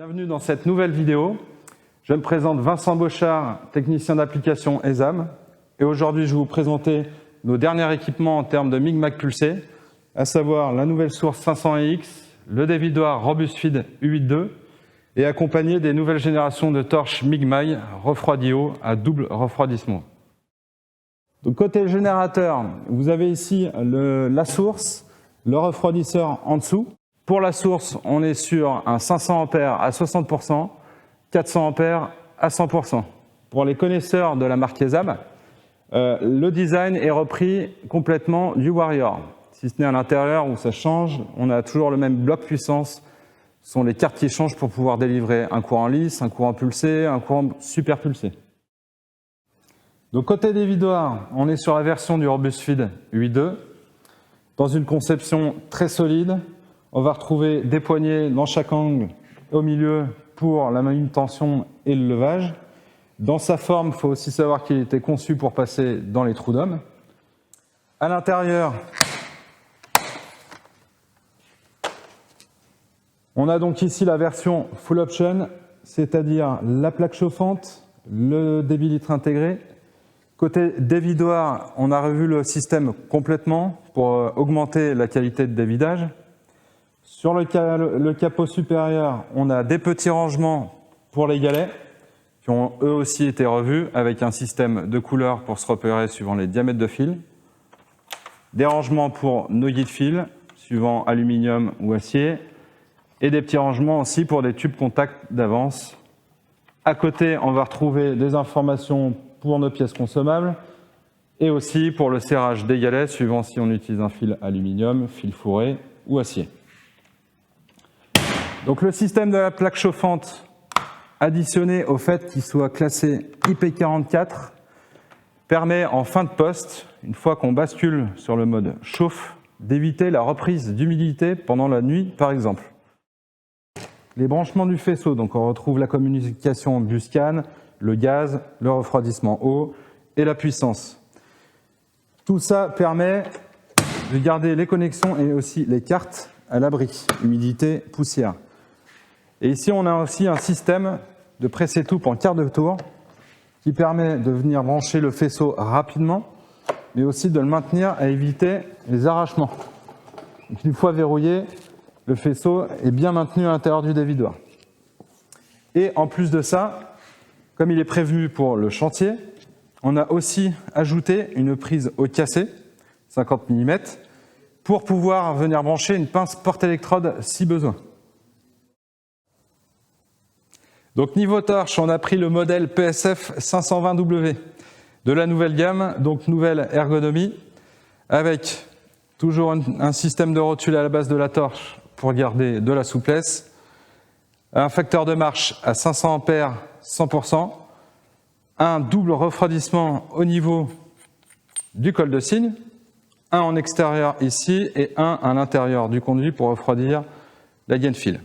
Bienvenue dans cette nouvelle vidéo. Je me présente Vincent Bochard, technicien d'application ESAM. Et aujourd'hui, je vais vous présenter nos derniers équipements en termes de MIG-MAG pulsé, à savoir la nouvelle source 500EX, le dévidoir RobustFeed U8.2 et accompagné des nouvelles générations de torches MIG-MAG refroidi eau à double refroidissement. Donc, côté générateur, vous avez ici la source, le refroidisseur en dessous. Pour la source, on est sur un 500 A à 60%, 400 A à 100%. Pour les connaisseurs de la marque ESAM, le design est repris complètement du Warrior. Si ce n'est à l'intérieur où ça change, on a toujours le même bloc puissance. Ce sont les cartes qui changent pour pouvoir délivrer un courant lisse, un courant pulsé, un courant super pulsé. Donc côté dévidoir, on est sur la version du RobustFeed U8.2. Dans une conception très solide, on va retrouver des poignées dans chaque angle au milieu pour la manutention et le levage. Dans sa forme, il faut aussi savoir qu'il était conçu pour passer dans les trous d'homme. À l'intérieur, on a donc ici la version full option, c'est-à-dire la plaque chauffante, le débit litre intégré. Côté dévidoir, on a revu le système complètement pour augmenter la qualité de dévidage. Sur le capot supérieur, on a des petits rangements pour les galets qui ont eux aussi été revus avec un système de couleurs pour se repérer suivant les diamètres de fil. Des rangements pour nos guides fil suivant aluminium ou acier et des petits rangements aussi pour des tubes contact d'avance. À côté, on va retrouver des informations pour nos pièces consommables et aussi pour le serrage des galets suivant si on utilise un fil aluminium, fil fourré ou acier. Donc le système de la plaque chauffante, additionné au fait qu'il soit classé IP44, permet en fin de poste, une fois qu'on bascule sur le mode chauffe, d'éviter la reprise d'humidité pendant la nuit par exemple. Les branchements du faisceau, donc on retrouve la communication Buscan, le gaz, le refroidissement eau et la puissance. Tout ça permet de garder les connexions et aussi les cartes à l'abri, humidité, poussière. Et ici, on a aussi un système de presse-étoupe en quart de tour qui permet de venir brancher le faisceau rapidement, mais aussi de le maintenir à éviter les arrachements. Donc, une fois verrouillé, le faisceau est bien maintenu à l'intérieur du dévidoir. Et en plus de ça, comme il est prévu pour le chantier, on a aussi ajouté une prise au cassé, 50 mm, pour pouvoir venir brancher une pince porte-électrode si besoin. Donc niveau torche, on a pris le modèle PSF 520W de la nouvelle gamme, donc nouvelle ergonomie, avec toujours un système de rotule à la base de la torche pour garder de la souplesse, un facteur de marche à 500 A 100%, un double refroidissement au niveau du col de cygne, un en extérieur ici et un à l'intérieur du conduit pour refroidir la gaine fil.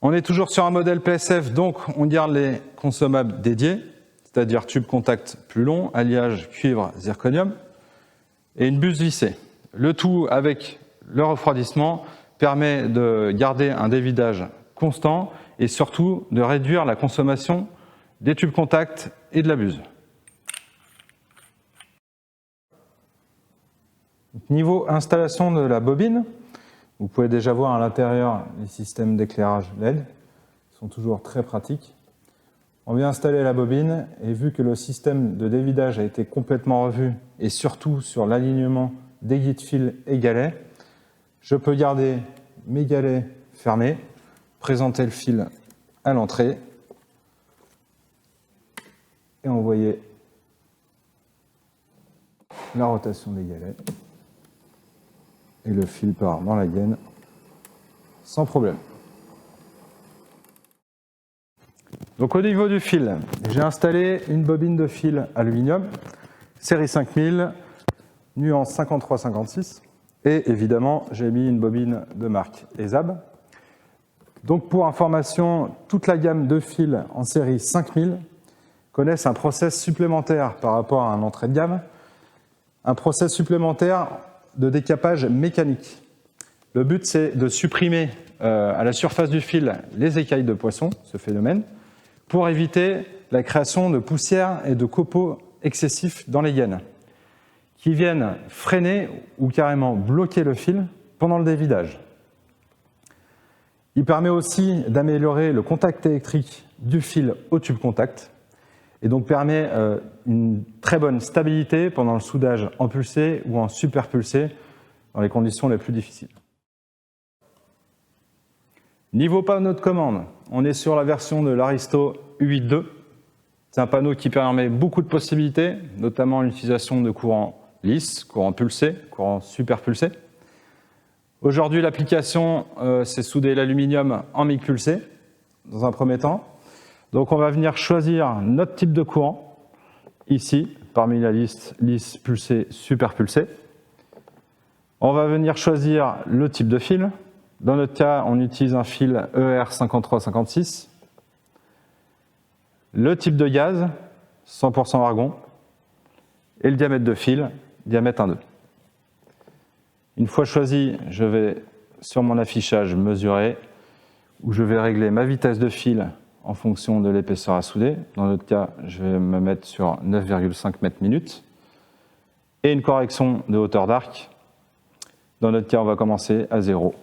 On est toujours sur un modèle PSF, donc on garde les consommables dédiés, c'est-à-dire tube contact plus long, alliage cuivre zirconium, et une buse vissée. Le tout avec le refroidissement permet de garder un dévidage constant et surtout de réduire la consommation des tubes contact et de la buse. Niveau installation de la bobine, vous pouvez déjà voir à l'intérieur les systèmes d'éclairage LED, qui sont toujours très pratiques. On vient installer la bobine et vu que le système de dévidage a été complètement revu et surtout sur l'alignement des guides fil et galets, je peux garder mes galets fermés, présenter le fil à l'entrée et envoyer la rotation des galets. Et le fil part dans la gaine sans problème. Donc au niveau du fil, j'ai installé une bobine de fil aluminium, série 5000, nuance 5356, et évidemment j'ai mis une bobine de marque ESAB. Donc pour information, toute la gamme de fils en série 5000 connaissent un process supplémentaire par rapport à un entrée de gamme, un process supplémentaire de décapage mécanique. Le but, c'est de supprimer à la surface du fil les écailles de poisson, ce phénomène, pour éviter la création de poussière et de copeaux excessifs dans les gaines, qui viennent freiner ou carrément bloquer le fil pendant le dévidage. Il permet aussi d'améliorer le contact électrique du fil au tube contact et donc permet une très bonne stabilité pendant le soudage en pulsé ou en superpulsé dans les conditions les plus difficiles. Niveau panneau de commande, on est sur la version de l'Aristo U8.2. C'est un panneau qui permet beaucoup de possibilités, notamment l'utilisation de courant lisse, courant pulsé, courant superpulsé. Aujourd'hui, l'application, c'est souder l'aluminium en MIG pulsé, dans un premier temps. Donc on va venir choisir notre type de courant, ici, parmi la liste lisse, pulsé, superpulsé. On va venir choisir le type de fil. Dans notre cas, on utilise un fil ER5356. Le type de gaz, 100% argon. Et le diamètre de fil, diamètre 1,2. Une fois choisi, je vais sur mon affichage mesurer, où je vais régler ma vitesse de fil en fonction de l'épaisseur à souder. Dans notre cas, je vais me mettre sur 9,5 mètres minutes. Et une correction de hauteur d'arc. Dans notre cas, on va commencer à 0.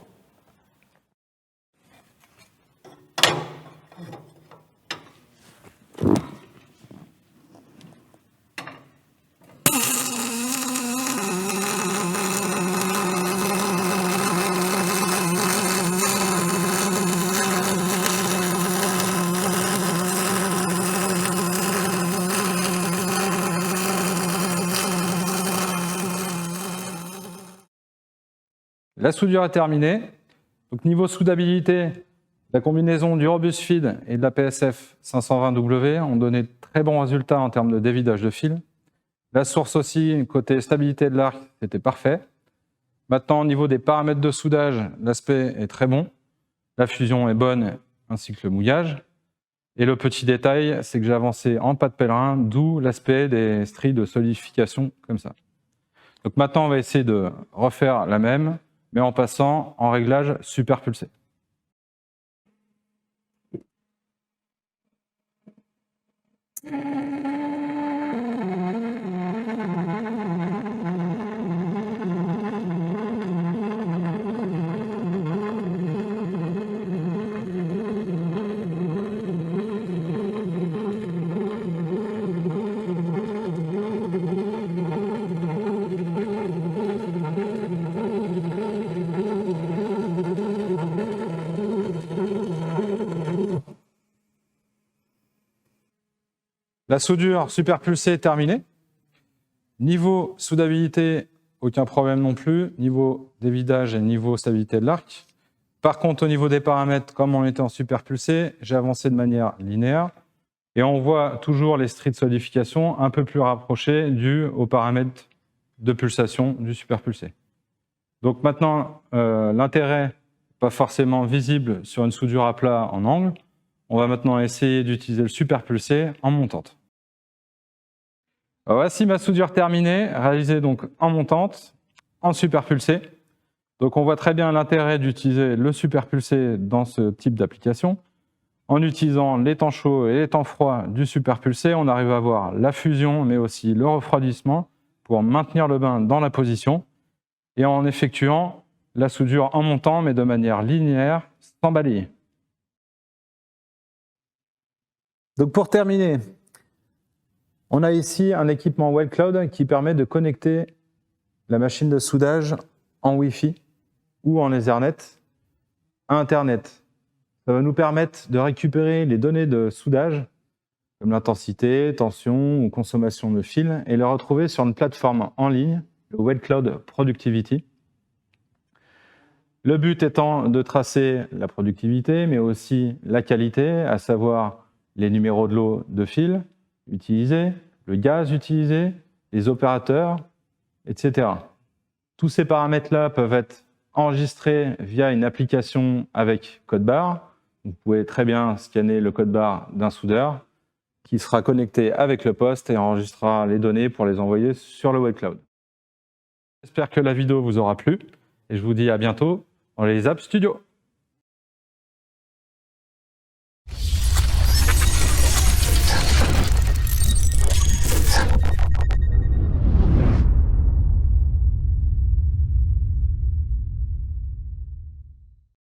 La soudure est terminée. Donc, niveau soudabilité, la combinaison du RobustFeed et de la PSF 520W ont donné de très bons résultats en termes de dévidage de fil. La source aussi, côté stabilité de l'arc, c'était parfait. Maintenant, au niveau des paramètres de soudage, l'aspect est très bon. La fusion est bonne, ainsi que le mouillage. Et le petit détail, c'est que j'ai avancé en pas de pèlerin, d'où l'aspect des stries de solidification comme ça. Donc maintenant, on va essayer de refaire la même, mais en passant en réglage superpulsé. La soudure superpulsée est terminée. Niveau soudabilité, aucun problème non plus. Niveau dévidage et niveau stabilité de l'arc. Par contre, au niveau des paramètres, comme on était en superpulsé, j'ai avancé de manière linéaire. Et on voit toujours les stries de solidification un peu plus rapprochées dues aux paramètres de pulsation du superpulsé. Donc maintenant, l'intérêt, pas forcément visible sur une soudure à plat en angle. On va maintenant essayer d'utiliser le superpulsé en montante. Voici ma soudure terminée, réalisée donc en montante, en superpulsé. Donc on voit très bien l'intérêt d'utiliser le superpulsé dans ce type d'application. En utilisant les temps chauds et les temps froids du superpulsé, on arrive à avoir la fusion, mais aussi le refroidissement pour maintenir le bain dans la position et en effectuant la soudure en montant, mais de manière linéaire, sans balayer. Donc pour terminer, on a ici un équipement WeldCloud qui permet de connecter la machine de soudage en Wi-Fi ou en Ethernet à Internet. Ça va nous permettre de récupérer les données de soudage, comme l'intensité, tension ou consommation de fil, et les retrouver sur une plateforme en ligne, le WeldCloud Productivity. Le but étant de tracer la productivité, mais aussi la qualité, à savoir les numéros de lot de fil utilisés, le gaz utilisé, les opérateurs, etc. Tous ces paramètres-là peuvent être enregistrés via une application avec code barre. Vous pouvez très bien scanner le code barre d'un soudeur qui sera connecté avec le poste et enregistrera les données pour les envoyer sur le WeldCloud. J'espère que la vidéo vous aura plu et je vous dis à bientôt dans les App Studio.